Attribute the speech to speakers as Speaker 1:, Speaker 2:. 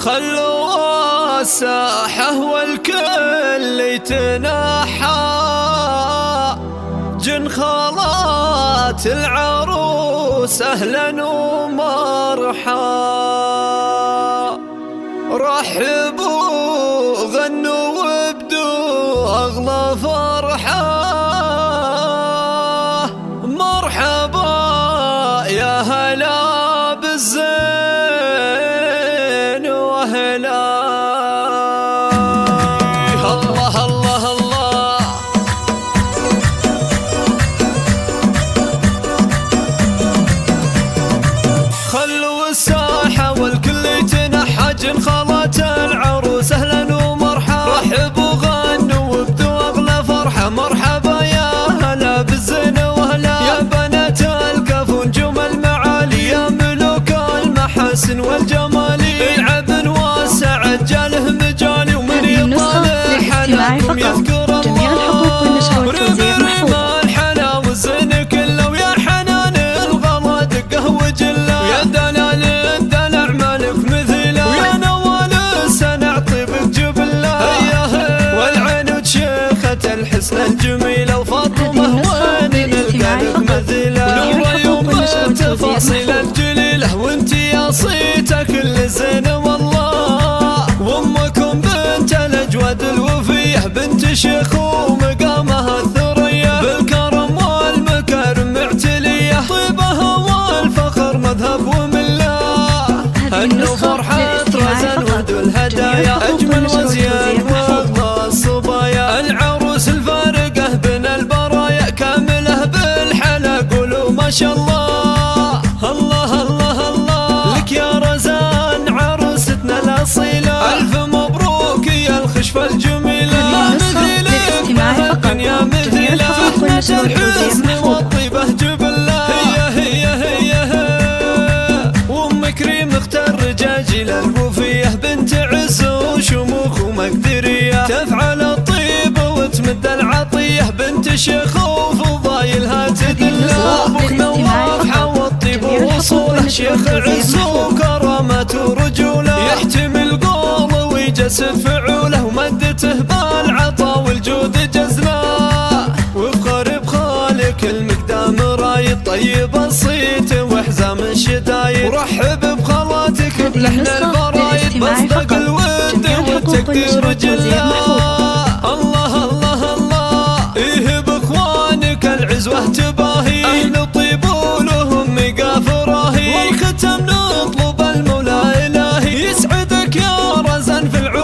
Speaker 1: خلوا الساحة والكل يتنحى، جن خالات العروس أهلا ومرحى. رحبوا غنوا وابدوا أغلى فرحة، مرحبا يا هلا بالزين وهلا. الله الله الله، خلوا الساحة والكل يتنحى، جن خالات العروس أهلا ومرحى. رحبوا غنوا وابدوا أغلى فرحة، مرحبا يا هلا بالزين وهلا. يا بنات الكف ونجوم المعالي، يا ملوك المحاسن والجمال، العب واسع جاله مجالي، ومن يطالع حلاكم يذكر الله. رمى الحلا والزين كله، ويا حنان الغلا دقه وجله، يا دلال الدلع مالك مثله، ويا نوال السنع طيبك جبله. والعين وشيخة الحسن الجميلة، وفاطمة وين نلقى مثله، ونور يوم التفاصيل الجليلة، وانتي يا صيتك كل زين والله. وامكم بنت الاجواد الوفيه، بنت شيخ ومقامها الثريا، بالكرم والمكارم معتليه، طيبها والفخر مذهب ومله. هنوا فرحة رزان وهدوا الهدايا، اجمل وزيان واغلى الصبايا. العروس الفارقه بين البرايا، كامله بالحلا قولوا ما شاء الله. الله الله الله لك يا رزان عروستنا الاصيله، الف مبروك يا الخشفه الجميله. ما مثلك بهالدنيا مثله، احنا الحسن والطيبه جبله. هي وام كريم اختار رجاجيل الوفيه، بنت عز وشموخ ومقدريه، تفعل الطيب وتمد العطيه، بنت شيخ وفضايلها تدله. ابوك نواف حوى الطيب ووصوله، شيخ عز وكرامته ورجوله، يحتمل قوله ويجسد فعوله، ومدته بالعطا والجود جزله. وفخر بخالك المقدام رايد، طيب الصيت وحزام الشدايد، ورحب بخالاتك بلحن الفرايد، مصدق الود والتقدير جله. الله الله الله، ايه باخوانك العزوه تباهي، اهل طيب ولهم مقاف راهي، والختم نطلب المولى الهي، يسعدك يا رزان في العود